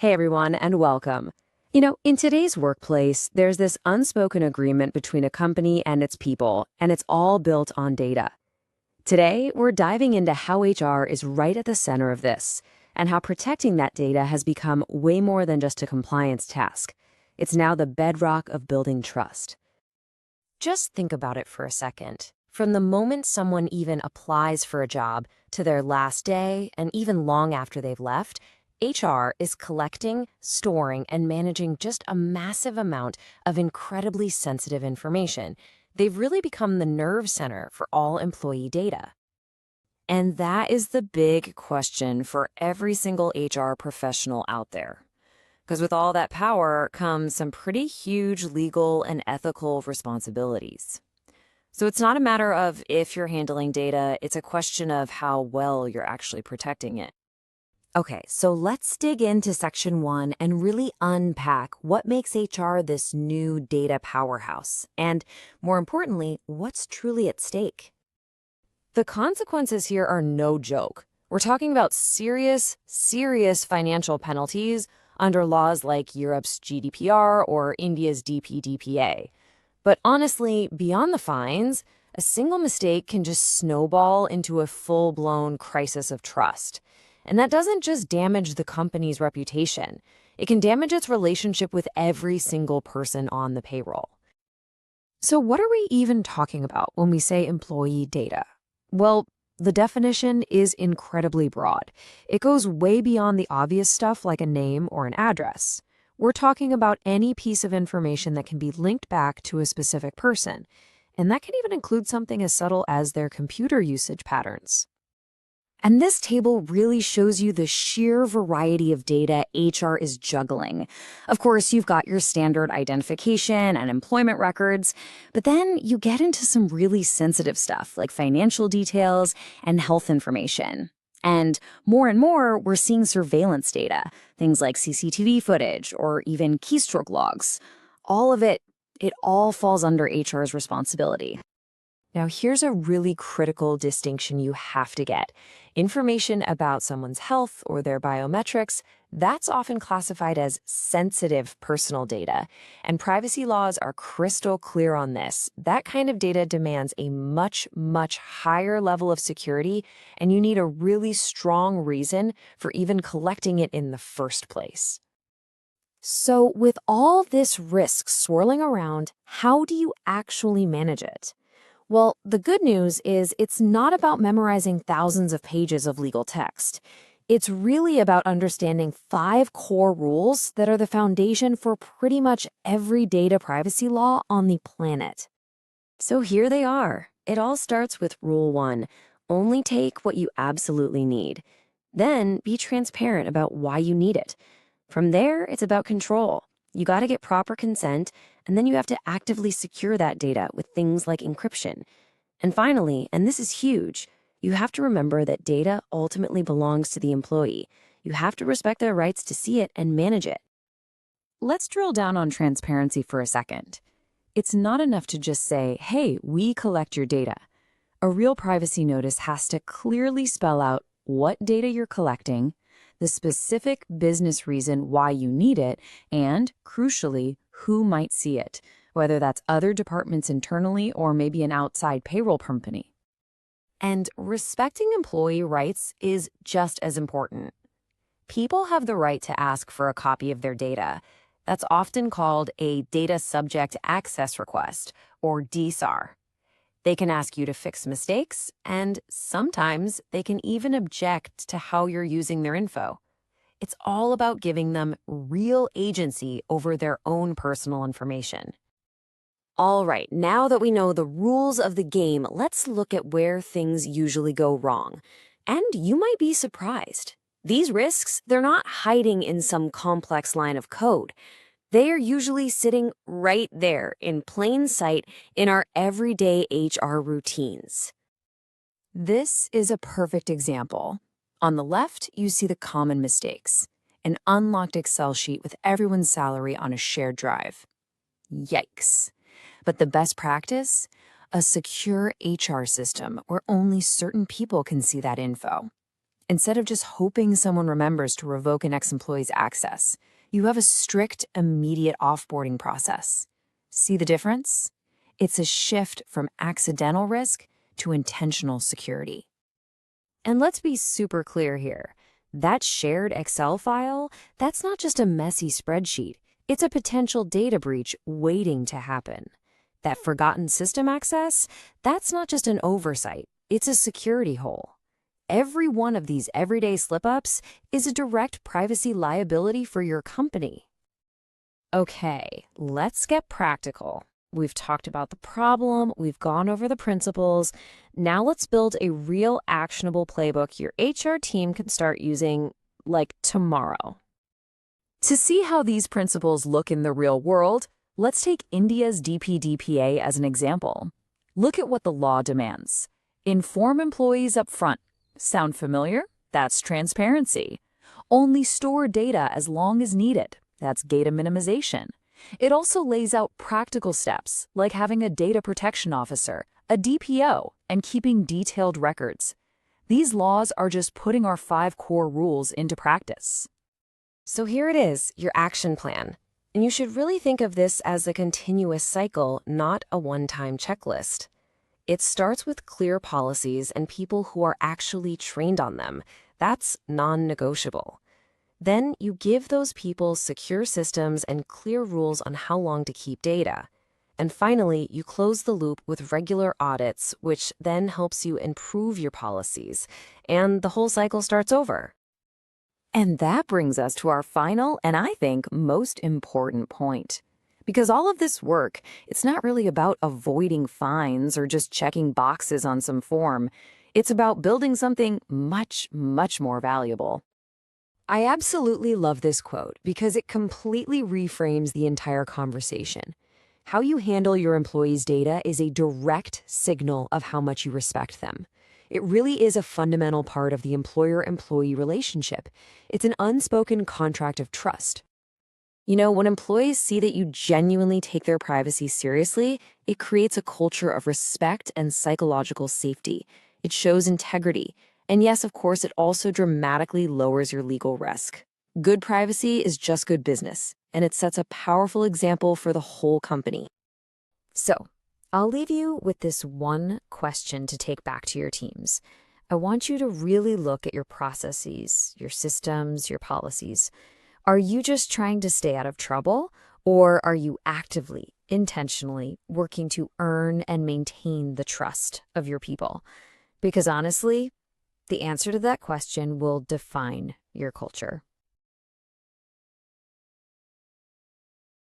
Hey everyone, and welcome. In today's workplace, there's this unspoken agreement between a company and its people, and it's all built on data. Today, we're diving into how HR is right at the center of this, and how protecting that data has become way more than just a compliance task. It's now the bedrock of building trust. Just think about it for a second. From the moment someone even applies for a job to their last day, and even long after they've left, HR is collecting, storing, and managing just a massive amount of incredibly sensitive information. They've really become the nerve center for all employee data. And that is the big question for every single HR professional out there. Because with all that power comes some pretty huge legal and ethical responsibilities. So it's not a matter of if you're handling data, it's a question of how well you're actually protecting it. Okay, so let's dig into section 1 and really unpack what makes HR this new data powerhouse, and more importantly, what's truly at stake. The consequences here are no joke. We're talking about serious financial penalties under laws like Europe's GDPR or India's DPDPA. But honestly, beyond the fines, a single mistake can just snowball into a full-blown crisis of trust. And that doesn't just damage the company's reputation. It can damage its relationship with every single person on the payroll. So what are we even talking about when we say employee data? Well, the definition is incredibly broad. It goes way beyond the obvious stuff like a name or an address. We're talking about any piece of information that can be linked back to a specific person. And that can even include something as subtle as their computer usage patterns. And this table really shows you the sheer variety of data HR is juggling. Of course, you've got your standard identification and employment records, but then you get into some really sensitive stuff like financial details and health information. And more, we're seeing surveillance data, things like CCTV footage or even keystroke logs. All of it all falls under HR's responsibility. Now, here's a really critical distinction you have to get. Information about someone's health or their biometrics, that's often classified as sensitive personal data, and privacy laws are crystal clear on this. That kind of data demands a much higher level of security, and you need a really strong reason for even collecting it in the first place. So, with all this risk swirling around, how do you actually manage it? Well, the good news is it's not about memorizing thousands of pages of legal text. It's really about understanding 5 core rules that are the foundation for pretty much every data privacy law on the planet. So here they are. It all starts with Rule 1. Only take what you absolutely need. Then be transparent about why you need it. From there, it's about control. You got to get proper consent, and then you have to actively secure that data with things like encryption. And finally, and this is huge, you have to remember that data ultimately belongs to the employee. You have to respect their rights to see it and manage it. Let's drill down on transparency for a second. It's not enough to just say, hey, we collect your data. A real privacy notice has to clearly spell out what data you're collecting, the specific business reason why you need it, and, crucially, who might see it, whether that's other departments internally or maybe an outside payroll company. And respecting employee rights is just as important. People have the right to ask for a copy of their data. That's often called a Data Subject Access Request, or DSAR. They can ask you to fix mistakes, and sometimes they can even object to how you're using their info. It's all about giving them real agency over their own personal information. All right, now that we know the rules of the game, let's look at where things usually go wrong. And you might be surprised. These risks, they're not hiding in some complex line of code. They are usually sitting right there in plain sight in our everyday HR routines. This is a perfect example. On the left, you see the common mistakes. An unlocked Excel sheet with everyone's salary on a shared drive. Yikes. But the best practice? A secure HR system where only certain people can see that info. Instead of just hoping someone remembers to revoke an ex-employee's access, you have a strict, immediate offboarding process. See the difference? It's a shift from accidental risk to intentional security. And let's be super clear here. That shared Excel file, that's not just a messy spreadsheet. It's a potential data breach waiting to happen. That forgotten system access, that's not just an oversight. It's a security hole. Every one of these everyday slip-ups is a direct privacy liability for your company. Okay, let's get practical. We've talked about the problem, we've gone over the principles. Now let's build a real actionable playbook your HR team can start using, like, tomorrow. To see how these principles look in the real world, let's take India's DPDPA as an example. Look at what the law demands. Inform employees up front. Sound familiar? That's transparency. Only store data as long as needed. That's data minimization. It also lays out practical steps, like having a data protection officer, a DPO, and keeping detailed records. These laws are just putting our 5 core rules into practice. So here it is, your action plan. And you should really think of this as a continuous cycle, not a one-time checklist. It starts with clear policies and people who are actually trained on them. That's non-negotiable. Then you give those people secure systems and clear rules on how long to keep data. And finally, you close the loop with regular audits, which then helps you improve your policies, and the whole cycle starts over. And that brings us to our final and I think most important point. Because all of this work, it's not really about avoiding fines or just checking boxes on some form. It's about building something much, much more valuable. I absolutely love this quote because it completely reframes the entire conversation. How you handle your employees' data is a direct signal of how much you respect them. It really is a fundamental part of the employer-employee relationship. It's an unspoken contract of trust. You know, when employees see that you genuinely take their privacy seriously, it creates a culture of respect and psychological safety. It shows integrity. And yes, of course, it also dramatically lowers your legal risk. Good privacy is just good business, and it sets a powerful example for the whole company. So, I'll leave you with this one question to take back to your teams. I want you to really look at your processes, your systems, your policies. Are you just trying to stay out of trouble, or are you actively, intentionally working to earn and maintain the trust of your people? Because honestly, the answer to that question will define your culture.